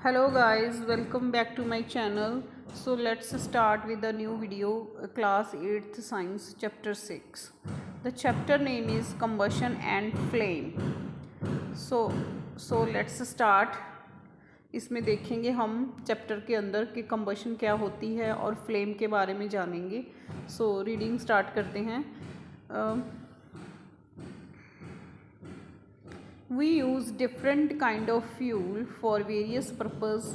Hello guys, welcome back to my channel. So let's start with a new video, class 8th science chapter 6. The chapter name is combustion and flame. So let's start. इसमें देखेंगे हम chapter के अंदर कि combustion क्या होती है और फ्लेम के बारे में जानेंगे. सो रीडिंग स्टार्ट करते हैं. We use different kind of fuel for various purpose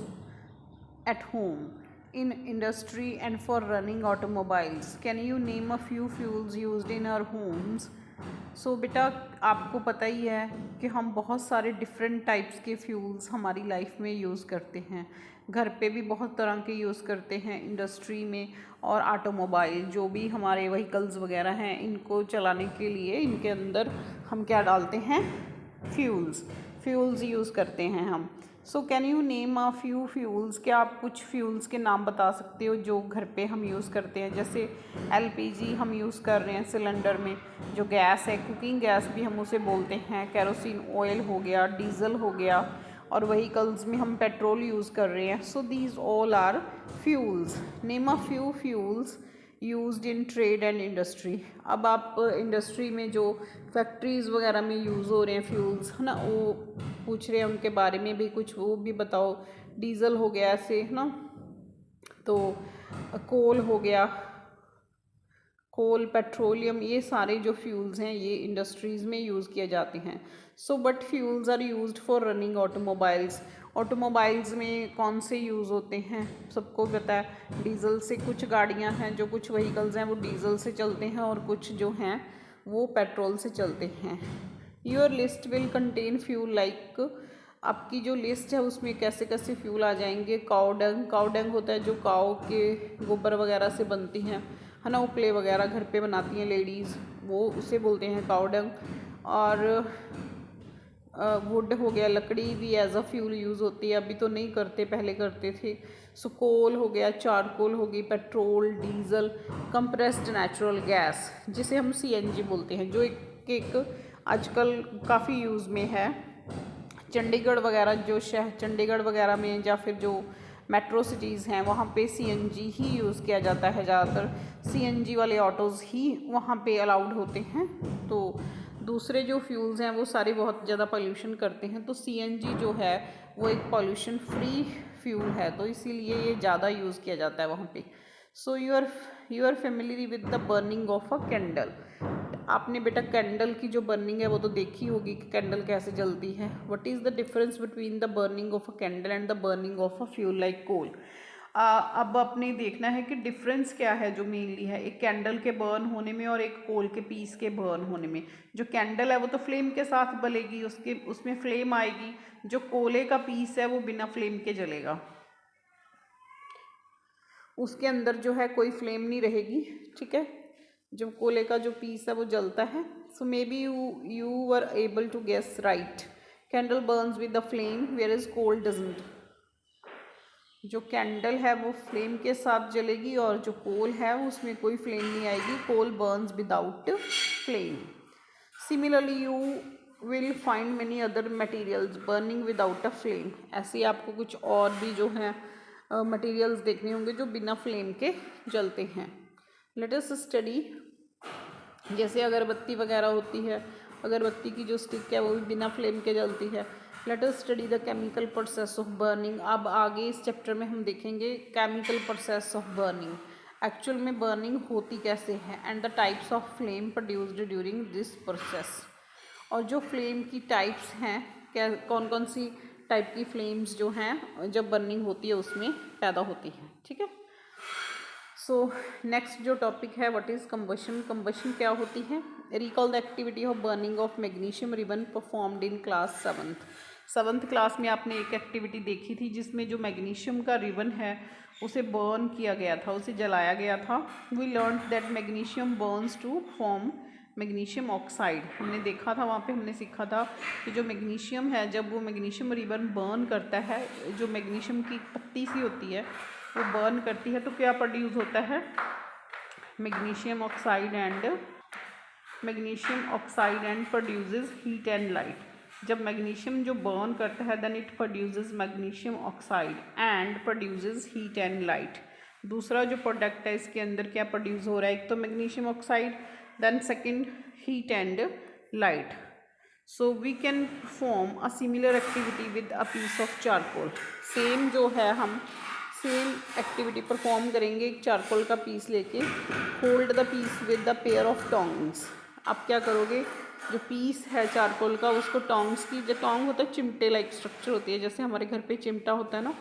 at home, in industry and for running automobiles. Can you name a few fuels used in our homes? सो बेटा आपको पता ही है कि हम बहुत सारे डिफरेंट टाइप्स के फ्यूल्स हमारी लाइफ में यूज़ करते हैं. घर पे भी बहुत तरह के यूज़ करते हैं, इंडस्ट्री में और ऑटोमोबाइल जो भी हमारे व्हीकल्स वगैरह हैं इनको चलाने के लिए इनके अंदर हम क्या डालते हैं, फ्यूल्स यूज़ करते हैं हम. So can you name a few fuels. क्या आप कुछ फ्यूल्स के नाम बता सकते हो जो घर पे हम यूज़ करते हैं. जैसे एलपीजी हम यूज़ कर रहे हैं सिलेंडर में, जो गैस है, कुकिंग गैस भी हम उसे बोलते हैं. कैरोसिन ऑयल हो गया, डीजल हो गया, और व्हीकल्स में हम पेट्रोल यूज़ कर रहे हैं. So these all are fuels. Name a few fuels used in trade and industry. अब आप इंडस्ट्री में जो फैक्ट्रीज़ वगैरह में यूज़ हो रहे हैं फ्यूल्स है ना, वो पूछ रहे हैं, उनके बारे में भी कुछ वो भी बताओ. डीजल हो गया ऐसे है ना, तो कोल हो गया, कोल, पेट्रोलियम, ये सारे जो फ्यूल्स हैं ये इंडस्ट्रीज़ में यूज़ किए जाते हैं. So but fuels are used for running automobiles. Automobiles में कौन से यूज़ होते हैं सबको पता है. डीजल से कुछ गाड़ियां हैं, जो कुछ व्हीकल्स हैं वो डीजल से चलते हैं और कुछ जो हैं वो पेट्रोल से चलते हैं. Your list will contain fuel like. आपकी जो लिस्ट है उसमें कैसे कैसे फ्यूल आ जाएंगे. काउडंग होता है जो काओ के गोबर वगैरह से बनती हैं है ना, उपले वगैरह घर पे बनाती हैं लेडीज़, वो उसे बोलते हैं काउडंग. और वुड हो गया, लकड़ी भी एज अ फ्यूल यूज़ होती है. अभी तो नहीं करते, पहले करते थे. सो कोल हो गया, चारकोल होगी, petrol, diesel, compressed natural gas जिसे हम सीएनजी बोलते हैं, जो एक आजकल काफ़ी यूज़ में है. चंडीगढ़ वगैरह जो शहर, चंडीगढ़ वगैरह में या फिर जो मेट्रो सिटीज़ हैं वहाँ पे सीएनजी ही यूज़ किया जाता है. ज़्यादातर सीएनजी वाले ऑटोज़ ही वहाँ पे अलाउड होते हैं. तो दूसरे जो फ्यूल्स हैं वो सारे बहुत ज़्यादा पोल्यूशन करते हैं. तो सीएनजी जो है वो एक पोल्यूशन फ्री फ्यूल है, तो इसीलिए ये ज़्यादा यूज़ किया जाता है वहाँ पे. So you are familiar with the burning of a candle. आपने बेटा कैंडल की जो बर्निंग है वो तो देखी होगी कि कैंडल कैसे जलती है. What is the difference between the burning of a candle and the burning of a fuel like coal. अब अपने देखना है कि डिफरेंस क्या है जो मेनली है एक कैंडल के बर्न होने में और एक कोल के पीस के बर्न होने में. जो कैंडल है वो तो फ्लेम के साथ बलेगी, उसमें फ्लेम आएगी. जो कोले का पीस है वो बिना फ्लेम के जलेगा, उसके अंदर जो है कोई फ्लेम नहीं रहेगी. ठीक है, जो कोले का जो पीस है वो जलता है. So may be you were able to guess right. Candle burns with the flame whereas coal doesn't. जो कैंडल है वो फ्लेम के साथ जलेगी और जो कोल है उसमें कोई फ्लेम नहीं आएगी. Coal burns without flame. Similarly you will find many other materials burning without a flame. ऐसे ही आपको कुछ और भी जो हैं मटेरियल्स देखने होंगे जो बिना फ्लेम के जलते हैं. Let us study. जैसे अगरबत्ती वगैरह होती है, अगरबत्ती की जो स्टिक है वो भी बिना फ्लेम के जलती है. Let us study the chemical process of burning. अब आगे इस चैप्टर में हम देखेंगे chemical process of burning. Actual में बर्निंग होती कैसे है and the types of flame produced during this process. और जो फ्लेम की टाइप्स हैं, क्या कौन कौन सी टाइप की फ्लेम्स जो हैं जब बर्निंग होती है उसमें पैदा होती है. ठीक है. सो नेक्स्ट जो टॉपिक है व्हाट इज़ कंबशन. कंबशन क्या होती है. Recall the activity of burning of magnesium ribbon performed in class 7th class में आपने एक एक्टिविटी देखी थी जिसमें जो मैग्नीशियम का रिबन है उसे बर्न किया गया था, उसे जलाया गया था. We learn that magnesium burns to form magnesium oxide. हमने देखा था वहाँ पे, हमने सीखा था कि जो मैग्नीशियम है जब वो मैग्नीशियम रिबन बर्न करता है, जो मैग्नीशियम की पत्ती सी होती है वो बर्न करती है तो क्या प्रोड्यूस होता है, magnesium oxide and produces heat and light. जब मैग्नीशियम जो बर्न करता है then it produces magnesium oxide and produces heat and light. दूसरा जो प्रोडक्ट है इसके अंदर क्या प्रोड्यूस हो रहा है, एक तो magnesium oxide, then second heat and light. So we can perform a similar activity with a piece of charcoal. Same जो है हम सेम एक्टिविटी परफॉर्म करेंगे एक चारकोल का पीस लेके। Hold the peace with the pair of tongs. आप क्या करोगे, जो पीस है चारकोल का उसको टोंग्स की, जो टोंग होता है चिमटे लाइक स्ट्रक्चर होती है, जैसे हमारे घर पे चिमटा होता है ना,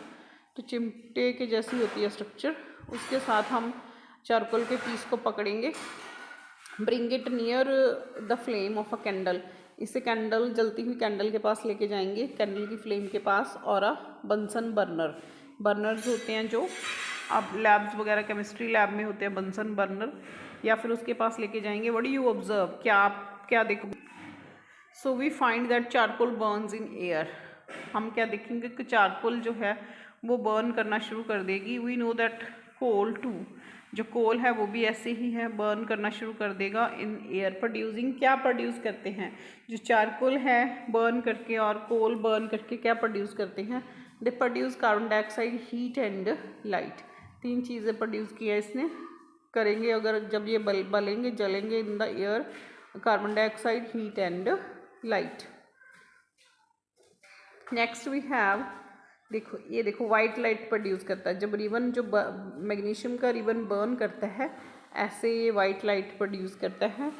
तो चिमटे के जैसी होती है स्ट्रक्चर, उसके साथ हम चारकोल के पीस को पकड़ेंगे। Bring it near the flame of a candle. इसे कैंडल, जलती हुई कैंडल के पास लेके जाएंगे, कैंडल की फ्लेम के पास। और अ बंसन बर्नर, बर्नर्स होते हैं जो अब लैब्स वगैरह केमिस्ट्री लैब में होते हैं, बंसन बर्नर, या फिर उसके पास लेके जाएंगे। व्हाट डू यू ऑब्जर्व, क्या आप क्या देखो। So we find that charcoal burns in air. हम क्या देखेंगे कि चारकोल जो है वो बर्न करना शुरू कर देगी। We know that coal too, जो कोल है वो भी ऐसे ही है, बर्न करना शुरू कर देगा इन एयर। प्रोड्यूसिंग, क्या प्रोड्यूस करते हैं, जो चारकोल है बर्न करके और कोल बर्न करके क्या प्रोड्यूस करते हैं, they produce carbon dioxide, heat and light. तीन चीज़ें प्रोड्यूस किया इसने करेंगे अगर जब ये बलेंगे जलेंगे in the air, carbon dioxide, heat and light. Next we have, देखो ये देखो वाइट लाइट प्रोड्यूस करता है। जब रिबन, जो मैग्नीशियम का रिबन बर्न करता है ऐसे ये वाइट लाइट प्रोड्यूस करता है।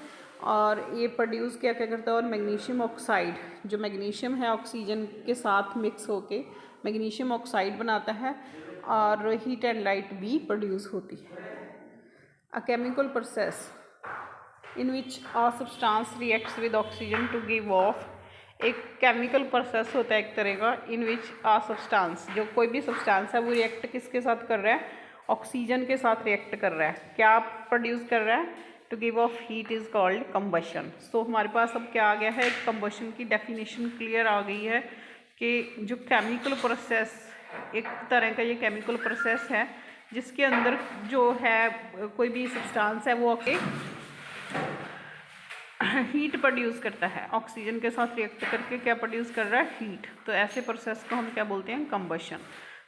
और ये प्रोड्यूस क्या क्या करता है, और मैग्नीशियम ऑक्साइड, जो मैग्नीशियम है ऑक्सीजन के साथ मिक्स होके मैग्नीशियम ऑक्साइड बनाता है, और हीट एंड लाइट भी प्रोड्यूस होती है। A chemical process in which a substance reacts with oxygen to give off. एक केमिकल प्रोसेस होता है एक तरह का, इन विच आ सब्सटेंस, जो कोई भी सब्सटेंस है वो रिएक्ट किसके साथ कर रहा है, ऑक्सीजन के साथ रिएक्ट कर रहा है। क्या प्रोड्यूस कर रहा है, to give off heat is called combustion. So हमारे पास अब क्या आ गया है, कंबशन की डेफिनेशन क्लियर आ गई है कि जो केमिकल प्रोसेस, एक तरह का ये केमिकल प्रोसेस है जिसके अंदर जो है कोई भी सब्सटेंस है वो हीट प्रोड्यूस करता है, ऑक्सीजन के साथ रिएक्ट करके क्या प्रोड्यूस कर रहा है, हीट। तो ऐसे प्रोसेस को हम क्या बोलते हैं, कंबशन।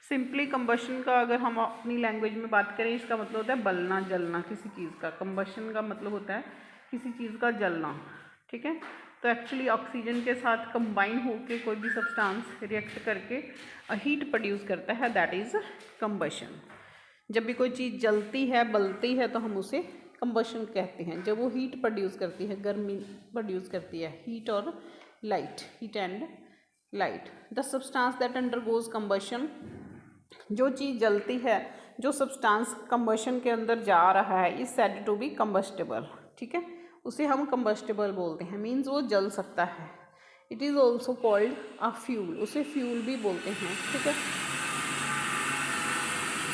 सिंपली कंबशन का अगर हम अपनी लैंग्वेज में बात करें, इसका मतलब होता है बलना जलना किसी चीज़ का। कंबशन का मतलब होता है किसी चीज़ का जलना, ठीक है। तो एक्चुअली ऑक्सीजन के साथ कंबाइन होकर कोई भी सब्सटेंस रिएक्ट करके हीट प्रोड्यूस करता है, दैट इज़ कंबशन। जब भी कोई चीज़ जलती है, बलती है, तो हम उसे कंबशन कहते हैं। जब वो हीट प्रोड्यूस करती है, गर्मी प्रोड्यूस करती है, हीट और light, heat and light. The substance that undergoes combustion, जो चीज़ जलती है, जो सब्सटेंस कंबशन के अंदर जा रहा है, is said to be combustible, ठीक है। उसे हम कंबस्टेबल बोलते हैं, मीन्स वो जल सकता है। It is also called a fuel, उसे फ्यूल भी बोलते हैं, ठीक है।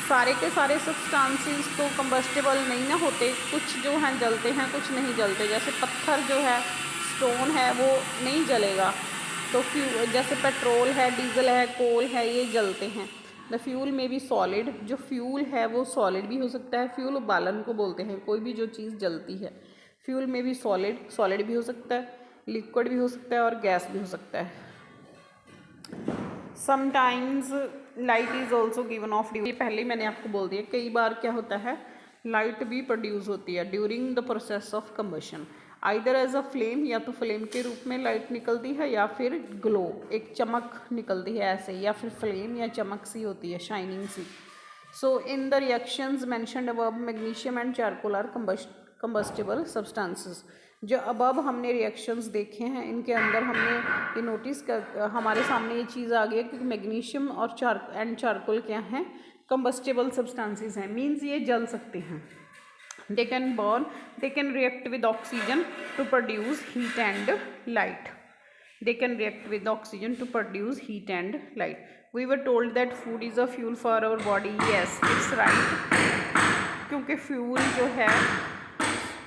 सारे के सारे सब्सटेंसेस तो कंबस्टेबल नहीं ना होते, कुछ जो हैं जलते हैं, कुछ नहीं जलते। जैसे पत्थर जो है, स्टोन है, वो नहीं जलेगा। तो फ्यूल, जैसे पेट्रोल है, डीजल है, कोल है, ये जलते हैं। द फ्यूल में भी सॉलिड, जो फ्यूल है वो सॉलिड भी हो सकता है। फ्यूल बालन को बोलते हैं, कोई भी जो चीज़ जलती है। फ्यूल में भी सॉलिड भी हो सकता है, लिक्विड भी हो सकता है, और गैस भी हो सकता है। Sometimes light is also given of, ये पहले ही मैंने आपको बोल दिया। कई बार क्या होता है, लाइट भी प्रोड्यूस होती है during the process of combustion. Either as a flame, या तो फ्लेम के रूप में लाइट निकलती है, या फिर ग्लो, एक चमक निकलती है ऐसे, या फिर फ्लेम या चमक सी होती है, शाइनिंग सी। So in the reactions mentioned above, magnesium and charcoal are combustible substances. जो अबव हमने रिएक्शंस देखे हैं, इनके अंदर हमने ये नोटिस कर, हमारे सामने ये चीज़ आ गई है कि मैग्नीशियम और चारकोल क्या हैं, कंबस्टिबल सब्सटेंसेस हैं, मीन्स ये जल सकते हैं। they can burn, they can react with oxygen to produce heat and light. They can react with oxygen to produce heat and light. We were told that food is a fuel for our body. Yes, it's right. क्योंकि fuel जो है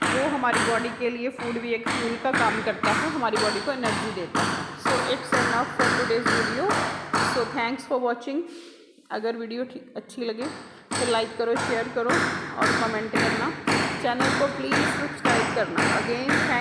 वो हमारी body के लिए, food भी एक fuel का काम करता है, हमारी बॉडी को एनर्जी देता है। So it's enough for today's video. So thanks for watching. अगर वीडियो अच्छी लगे तो लाइक करो, शेयर करो और कमेंट करना। चैनल को प्लीज़ सब्सक्राइब करना। Again thanks.